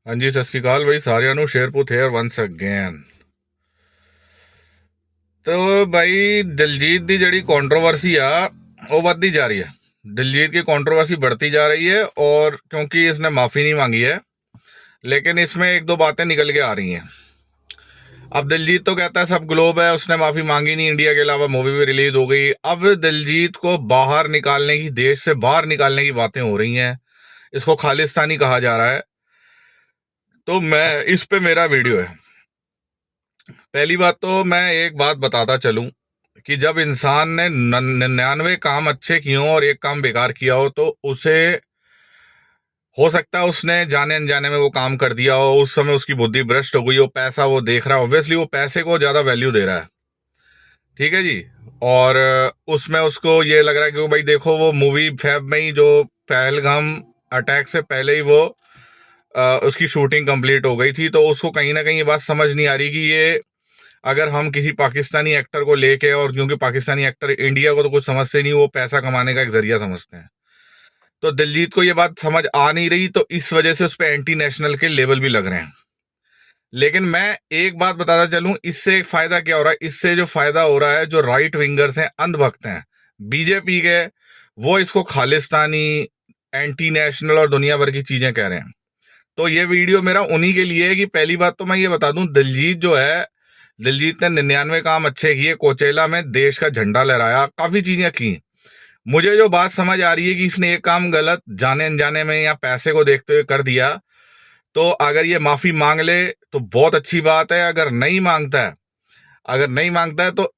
हाँ जी, सत श्रीकाल भाई सारिਆਂ ਨੂੰ शेरपुत हेयर वंस अगेन। तो भाई दिलजीत ਦੀ ਜਿਹੜੀ कंट्रोवर्सी ਆ वो ਵੱਧਦੀ जा रही है। दिलजीत की कंट्रोवर्सी बढ़ती जा रही है और क्योंकि इसने माफ़ी नहीं मांगी है, लेकिन इसमें एक दो बातें निकल के आ रही हैं। अब दिलजीत तो कहता है सब ग्लोब है, उसने माफ़ी मांगी नहीं, इंडिया के अलावा मूवी भी रिलीज हो गई। अब दिलजीत को बाहर निकालने की, देश से बाहर निकालने की बातें हो रही हैं। इसको खालिस्तानी कहा जा रहा है। तो मैं इस पे मेरा वीडियो है। पहली बात तो मैं एक बात बताता चलूं कि जब इंसान ने 99 काम अच्छे किए हों और एक काम बेकार किया हो, तो उसे हो सकता है उसने जाने अनजाने में वो काम कर दिया हो, उस समय उसकी बुद्धि भ्रष्ट हो गई हो, पैसा वो देख रहा है, ऑब्वियसली वो पैसे को ज्यादा वैल्यू दे रहा है। ठीक है जी। और उसमें उसको ये लग रहा है कि भाई देखो, वो मूवी फैब में ही, जो पहलगाम अटैक से पहले ही वो उसकी शूटिंग कंप्लीट हो गई थी, तो उसको कहीं ना कहीं ये बात समझ नहीं आ रही कि ये अगर हम किसी पाकिस्तानी एक्टर को लेके, और क्योंकि पाकिस्तानी एक्टर इंडिया को तो कुछ समझते नहीं, वो पैसा कमाने का एक जरिया समझते हैं, तो दिलजीत को ये बात समझ आ नहीं रही, तो इस वजह से उस पर एंटी नेशनल के लेबल भी लग रहे हैं। लेकिन मैं एक बात बताता चलूं, इससे एक फायदा क्या हो रहा है। इससे जो फायदा हो रहा है, जो राइट विंगर्स हैं, अंधभक्त हैं बीजेपी के, वो इसको खालिस्तानी, एंटी नेशनल और दुनिया भर की चीजें कह रहे हैं। तो ये वीडियो मेरा उन्हीं के लिए है कि पहली बात तो मैं ये बता दूं, दिलजीत जो है, दिलजीत ने 99 काम अच्छे किए, कोचेला में देश का झंडा लहराया, काफी चीजें की। मुझे जो बात समझ आ रही है कि इसने एक काम गलत जाने अनजाने में या पैसे को देखते हुए कर दिया, तो अगर ये माफी मांग ले तो बहुत अच्छी बात है। अगर नहीं मांगता है, तो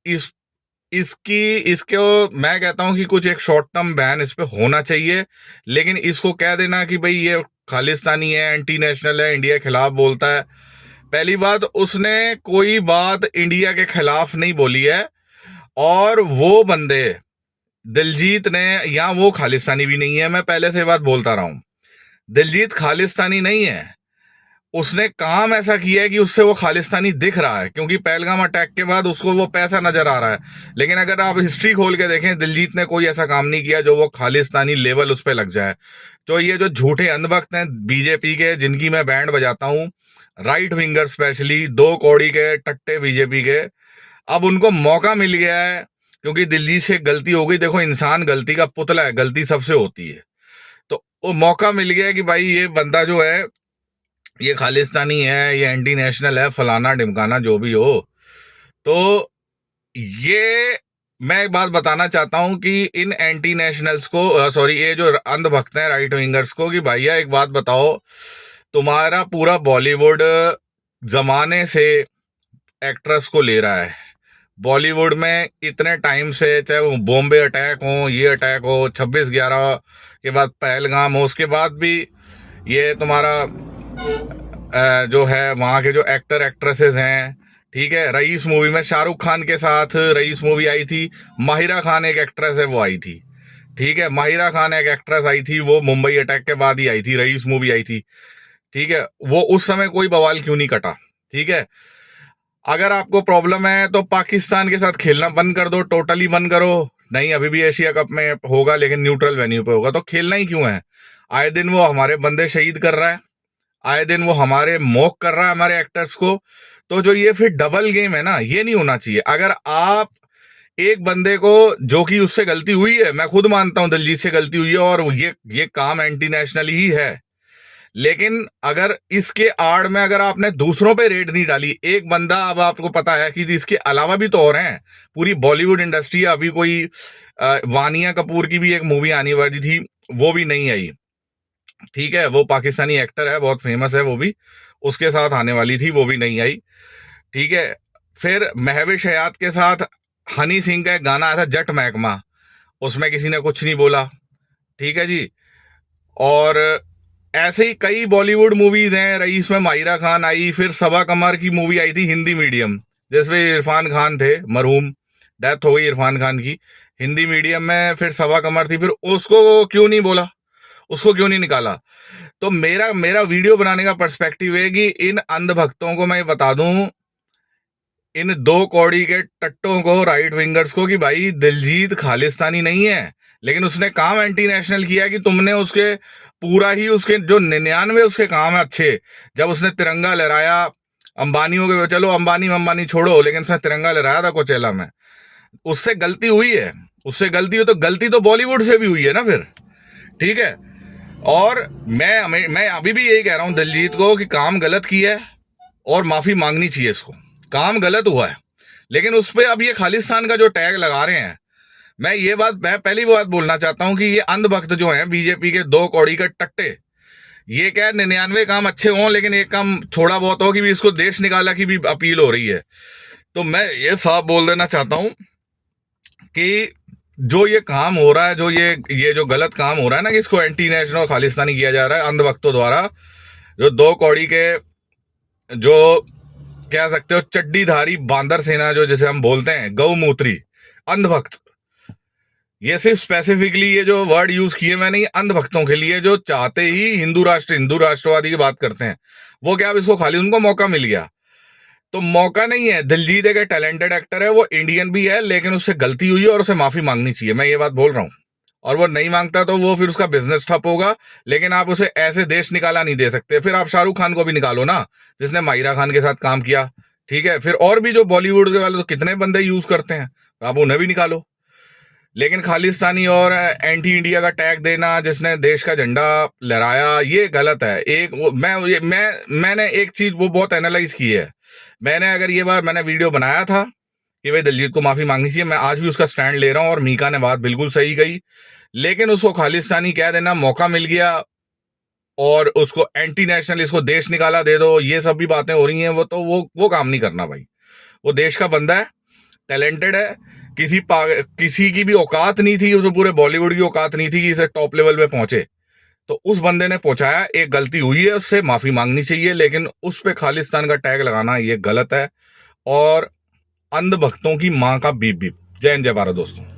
इसको मैं कहता हूं कि कुछ एक शॉर्ट टर्म बैन इस पे होना चाहिए। लेकिन इसको कह देना कि भाई ये खालिस्तानी है, एंटी नेशनल है, इंडिया के खिलाफ बोलता है। पहली बात, उसने कोई बात इंडिया के खिलाफ नहीं बोली है। और वो बंदे, दिलजीत ने, या वो खालिस्तानी भी नहीं है, मैं पहले से ये बात बोलता रहा हूं। दिलजीत खालिस्तानी नहीं है। उसने काम ऐसा किया है कि उससे वो खालिस्तानी दिख रहा है, क्योंकि पहलगाम अटैक के बाद उसको वो पैसा नजर आ रहा है। लेकिन अगर आप हिस्ट्री खोल के देखें, दिलजीत ने कोई ऐसा काम नहीं किया जो वो खालिस्तानी लेवल उस पर लग जाए। तो ये जो झूठे अंधभक्त हैं बीजेपी के, जिनकी मैं बैंड बजाता हूं, राइट विंगर स्पेशली, दो कौड़ी के टट्टे बीजेपी के, अब उनको मौका मिल गया है। क्योंकि दिल्ली से गलती हो गई। देखो, इंसान गलती का पुतला है, गलती सबसे होती है। तो वो मौका मिल गया कि भाई ये बंदा जो है, ये खालिस्तानी है, ये एंटी नेशनल है, फलाना ढिमकाना जो भी हो। तो ये मैं एक बात बताना चाहता हूं कि इन एंटी नेशनल्स को, सॉरी, ये जो अंधभक्त हैं राइट विंगर्स को, कि भैया एक बात बताओ, तुम्हारा पूरा बॉलीवुड जमाने से एक्ट्रेस को ले रहा है। बॉलीवुड में इतने टाइम से, चाहे वो बॉम्बे अटैक हो, ये अटैक हो, 26/11 के बाद पहलगाम हो, उसके बाद भी ये तुम्हारा जो है वहाँ के जो एक्टर एक्ट्रेसेस हैं, ठीक है। रईस मूवी में शाहरुख खान के साथ रईस मूवी आई थी, माहिरा खान एक एक्ट्रेस है, वो आई थी। ठीक है, माहिरा खान एक एक्ट्रेस आई थी, वो मुंबई अटैक के बाद ही आई थी, रईस मूवी आई थी। ठीक है, वो उस समय कोई बवाल क्यों नहीं कटा। ठीक है, अगर आपको प्रॉब्लम है तो पाकिस्तान के साथ खेलना बंद कर दो, टोटली बंद करो। नहीं, अभी भी एशिया कप में होगा, लेकिन न्यूट्रल वेन्यू पे होगा। तो खेलना ही क्यों है? आए दिन वो हमारे बंदे शहीद कर रहा है, आए दिन वो हमारे मॉक कर रहा है हमारे एक्टर्स को। तो जो ये फिर डबल गेम है ना, ये नहीं होना चाहिए। अगर आप एक बंदे को, जो कि उससे गलती हुई है, मैं खुद मानता हूं दिलजीत से गलती हुई है, और ये काम एंटी नेशनल ही है, लेकिन अगर इसके आड़ में अगर आपने दूसरों पे रेड नहीं डाली, एक बंदा, अब आपको पता है कि इसके अलावा भी तो और हैं, पूरी बॉलीवुड इंडस्ट्री। अभी कोई वानिया कपूर की भी एक मूवी आने वाली थी, वो भी नहीं आई। ठीक है, वो पाकिस्तानी एक्टर है, बहुत फेमस है वो भी, उसके साथ आने वाली थी, वो भी नहीं आई। ठीक है, फिर महविश हयात के साथ हनी सिंह का एक गाना आया था, जट महकमा, उसमें किसी ने कुछ नहीं बोला। ठीक है जी। और ऐसे ही कई बॉलीवुड मूवीज हैं, रईस में माहिरा खान आई, फिर सबा कमर की मूवी आई थी हिंदी मीडियम, जिसमें इरफान खान थे, मरहूम, डेथ हो गई इरफान खान की। हिंदी मीडियम में फिर सबा कमर थी, फिर उसको क्यों नहीं बोला, उसको क्यों नहीं निकाला? तो मेरा मेरा वीडियो बनाने का पर्सपेक्टिव है कि इन अंधभक्तों को मैं बता दूं, इन दो कौड़ी के टट्टों को, राइट विंगर्स को, कि भाई दिलजीत खालिस्तानी नहीं है, लेकिन उसने काम एंटी नेशनल किया कि तुमने उसके पूरा ही उसके जो 99 उसके काम है अच्छे। जब उसने तिरंगा लहराया, अंबानियों के, चलो अंबानी छोड़ो, लेकिन उसने तिरंगा लहराया था कोचेला में, उससे गलती हुई है। उससे गलती हो तो गलती तो बॉलीवुड से भी हुई है ना फिर, ठीक है। और मैं अभी भी यही कह रहा हूं दिलजीत को कि काम गलत किया है और माफी मांगनी चाहिए इसको। काम गलत हुआ है, लेकिन उस पर अब ये खालिस्तान का जो टैग लगा रहे हैं, मैं पहली बात बोलना चाहता हूं कि ये अंधभक्त जो हैं बीजेपी के 2 कौड़ी के टट्टे, ये क्या 99 काम अच्छे हों लेकिन एक काम थोड़ा बहुत हो कि भी इसको देश निकाला की भी अपील हो रही है। तो मैं ये साफ बोल देना चाहता हूं कि जो ये काम हो रहा है, जो ये जो गलत काम हो रहा है ना, कि इसको एंटी नेशनल खालिस्तानी किया जा रहा है अंधभक्तों द्वारा, जो 2 कौड़ी के, जो कह सकते हो चड्डीधारी बांदर सेना, जो जिसे हम बोलते हैं गौमूत्री अंधभक्त, ये सिर्फ स्पेसिफिकली ये जो वर्ड यूज किए मैंने, ये अंधभक्तों के लिए जो चाहते ही हिंदू राष्ट्रवादी की बात करते हैं। वो क्या, अब इसको खाली उनको मौका मिल गया, तो मौका नहीं है। दिलजीत एक टैलेंटेड एक्टर है, वो इंडियन भी है, लेकिन उससे गलती हुई है और उसे माफी मांगनी चाहिए, मैं ये बात बोल रहा हूं। और वो नहीं मांगता तो वो फिर उसका बिजनेस ठप होगा, लेकिन आप उसे ऐसे देश निकाला नहीं दे सकते। फिर आप शाहरुख खान को भी निकालो ना, जिसने माहिरा खान के साथ काम किया, ठीक है। फिर और भी जो बॉलीवुड के वाले तो कितने बंदे यूज करते हैं, आप उन्हें भी निकालो। लेकिन खालिस्तानी और एंटी इंडिया का टैग देना, जिसने देश का झंडा लहराया, ये गलत है। मैंने एक चीज वो बहुत एनालाइज की है। मैंने वीडियो बनाया था कि भाई दिलजीत को माफी मांगनी चाहिए, मैं आज भी उसका स्टैंड ले रहा हूं, और मीका ने बात बिल्कुल सही कही। लेकिन उसको खालिस्तानी कह देना, मौका मिल गया, और उसको एंटी नेशनल, इसको देश निकाला दे दो, ये सब भी बातें हो रही हैं, वो काम नहीं करना भाई। वो देश का बंदा है, टैलेंटेड है, किसी की भी औकात नहीं थी, उसे पूरे बॉलीवुड की औकात नहीं थी कि इसे टॉप लेवल पे पहुंचे, तो उस बंदे ने पहुंचाया। एक गलती हुई है, उससे माफी मांगनी चाहिए, लेकिन उस पे खालिस्तान का टैग लगाना ये गलत है। और अंधभक्तों की मां का बीप बीप। जय हिंद, जय भारत दोस्तों।